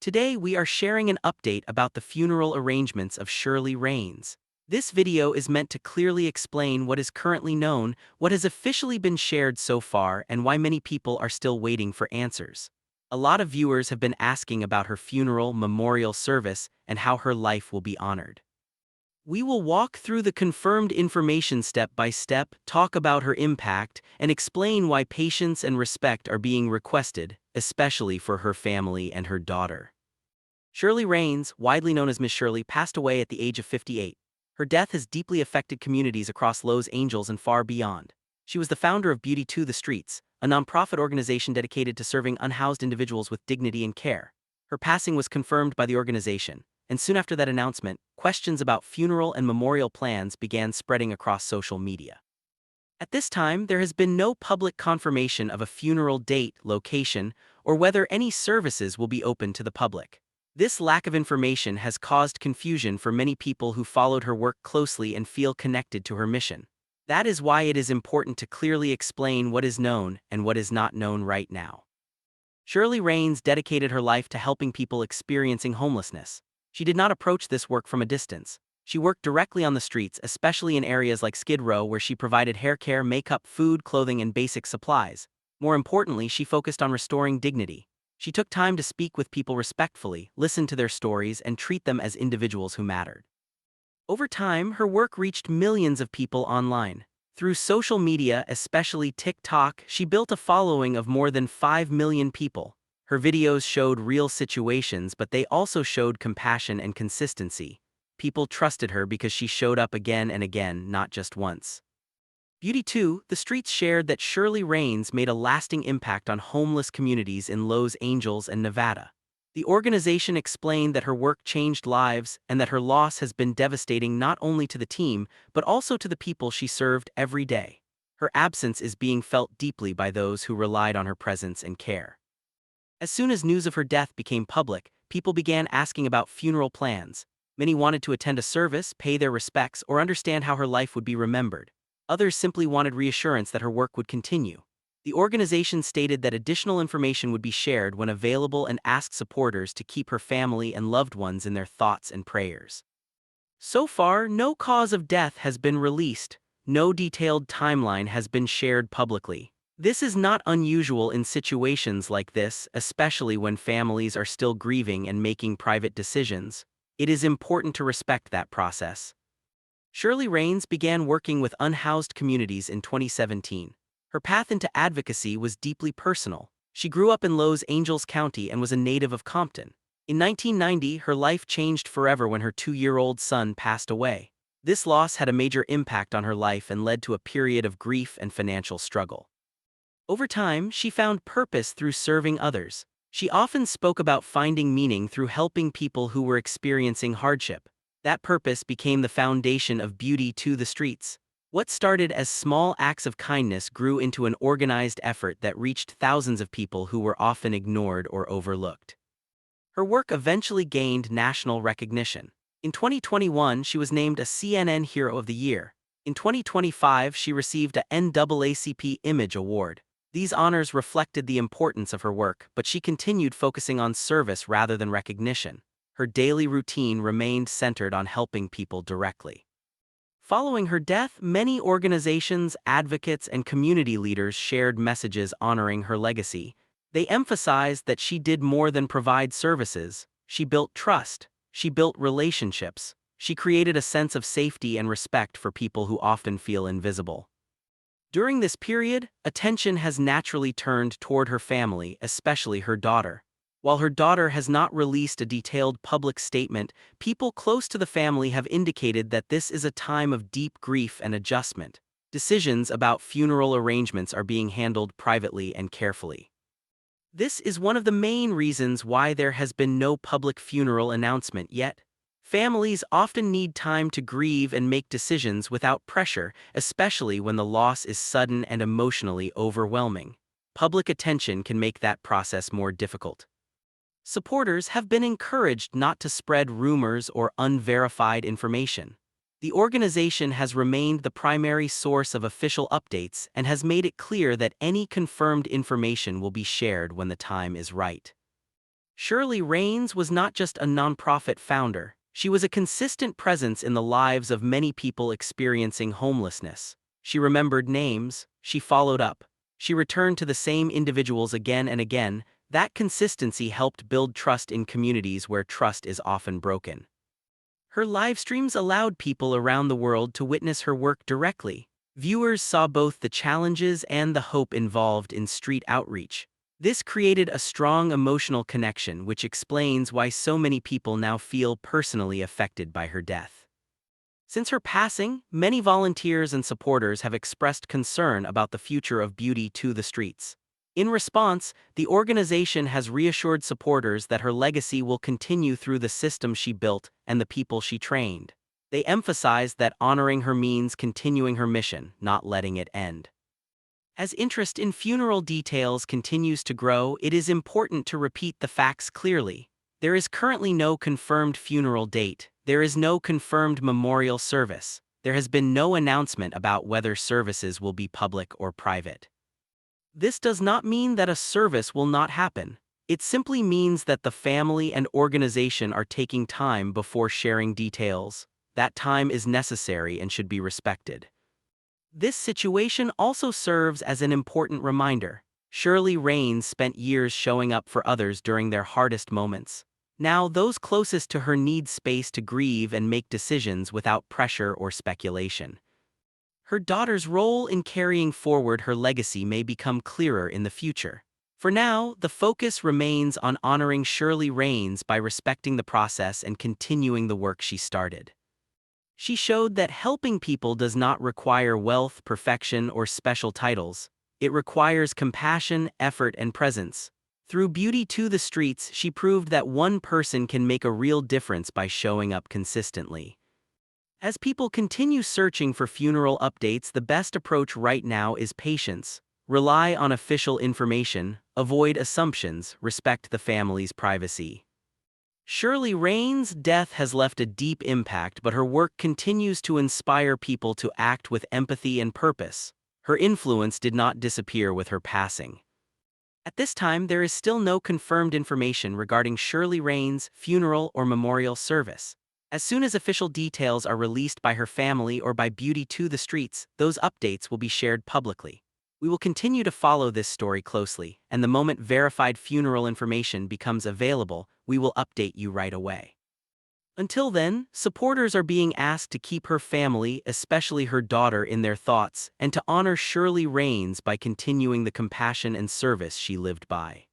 Today we are sharing an update about the funeral arrangements of Shirley Raines. This video is meant to clearly explain what is currently known, what has officially been shared so far, and why many people are still waiting for answers. A lot of viewers have been asking about her funeral memorial service and how her life will be honored. We will walk through the confirmed information step by step, talk about her impact, and explain why patience and respect are being requested, especially for her family and her daughter. Shirley Raines, widely known as Ms Shirley, passed away at the age of 58. Her death has deeply affected communities across Los Angeles and far beyond. She was the founder of Beauty to the Streets, a nonprofit organization dedicated to serving unhoused individuals with dignity and care. Her passing was confirmed by the organization, and soon after that announcement, questions about funeral and memorial plans began spreading across social media. At this time, there has been no public confirmation of a funeral date, location, or whether any services will be open to the public. This lack of information has caused confusion for many people who followed her work closely and feel connected to her mission. That is why it is important to clearly explain what is known and what is not known right now. Shirley Raines dedicated her life to helping people experiencing homelessness. She did not approach this work from a distance. She worked directly on the streets, especially in areas like Skid Row, where she provided hair care, makeup, food, clothing, and basic supplies. More importantly, she focused on restoring dignity. She took time to speak with people respectfully, listen to their stories, and treat them as individuals who mattered. Over time, her work reached millions of people online. Through social media, especially TikTok, she built a following of more than 5 million people. Her videos showed real situations, but they also showed compassion and consistency. People trusted her because she showed up again and again, not just once. Beauty to the Streets shared that Shirley Raines made a lasting impact on homeless communities in Los Angeles and Nevada. The organization explained that her work changed lives and that her loss has been devastating not only to the team, but also to the people she served every day. Her absence is being felt deeply by those who relied on her presence and care. As soon as news of her death became public, people began asking about funeral plans. Many wanted to attend a service, pay their respects, or understand how her life would be remembered. Others simply wanted reassurance that her work would continue. The organization stated that additional information would be shared when available and asked supporters to keep her family and loved ones in their thoughts and prayers. So far, no cause of death has been released. No detailed timeline has been shared publicly. This is not unusual in situations like this, especially when families are still grieving and making private decisions. It is important to respect that process. Shirley Raines began working with unhoused communities in 2017. Her path into advocacy was deeply personal. She grew up in Los Angeles County and was a native of Compton. In 1990, her life changed forever when her 2-year-old son passed away. This loss had a major impact on her life and led to a period of grief and financial struggle. Over time, she found purpose through serving others. She often spoke about finding meaning through helping people who were experiencing hardship. That purpose became the foundation of Beauty to the Streets. What started as small acts of kindness grew into an organized effort that reached thousands of people who were often ignored or overlooked. Her work eventually gained national recognition. In 2021, she was named a CNN Hero of the Year. In 2025, she received a NAACP Image Award. These honors reflected the importance of her work, but she continued focusing on service rather than recognition. Her daily routine remained centered on helping people directly. Following her death, many organizations, advocates, and community leaders shared messages honoring her legacy. They emphasized that she did more than provide services. She built trust. She built relationships. She created a sense of safety and respect for people who often feel invisible. During this period, attention has naturally turned toward her family, especially her daughter. While her daughter has not released a detailed public statement, people close to the family have indicated that this is a time of deep grief and adjustment. Decisions about funeral arrangements are being handled privately and carefully. This is one of the main reasons why there has been no public funeral announcement yet. Families often need time to grieve and make decisions without pressure, especially when the loss is sudden and emotionally overwhelming. Public attention can make that process more difficult. Supporters have been encouraged not to spread rumors or unverified information. The organization has remained the primary source of official updates and has made it clear that any confirmed information will be shared when the time is right. Shirley Raines was not just a nonprofit founder, she was a consistent presence in the lives of many people experiencing homelessness. She remembered names, she followed up, she returned to the same individuals again and again. That consistency helped build trust in communities where trust is often broken. Her live streams allowed people around the world to witness her work directly. Viewers saw both the challenges and the hope involved in street outreach. This created a strong emotional connection, which explains why so many people now feel personally affected by her death. Since her passing, many volunteers and supporters have expressed concern about the future of Beauty to the Streets. In response, the organization has reassured supporters that her legacy will continue through the system she built and the people she trained. They emphasized that honoring her means continuing her mission, not letting it end. As interest in funeral details continues to grow, it is important to repeat the facts clearly. There is currently no confirmed funeral date. There is no confirmed memorial service. There has been no announcement about whether services will be public or private. This does not mean that a service will not happen. It simply means that the family and organization are taking time before sharing details. That time is necessary and should be respected. This situation also serves as an important reminder. Shirley Raines spent years showing up for others during their hardest moments. Now, those closest to her need space to grieve and make decisions without pressure or speculation. Her daughter's role in carrying forward her legacy may become clearer in the future. For now, the focus remains on honoring Shirley Raines by respecting the process and continuing the work she started. She showed that helping people does not require wealth, perfection, or special titles. It requires compassion, effort, and presence. Through Beauty to the Streets, she proved that one person can make a real difference by showing up consistently. As people continue searching for funeral updates, the best approach right now is patience. Rely on official information, avoid assumptions, respect the family's privacy. Shirley Raines' death has left a deep impact, but her work continues to inspire people to act with empathy and purpose. Her influence did not disappear with her passing. At this time, there is still no confirmed information regarding Shirley Raines' funeral or memorial service. As soon as official details are released by her family or by Beauty to the Streets, those updates will be shared publicly. We will continue to follow this story closely, and the moment verified funeral information becomes available, we will update you right away. Until then, supporters are being asked to keep her family, especially her daughter, in their thoughts, and to honor Shirley Raines by continuing the compassion and service she lived by.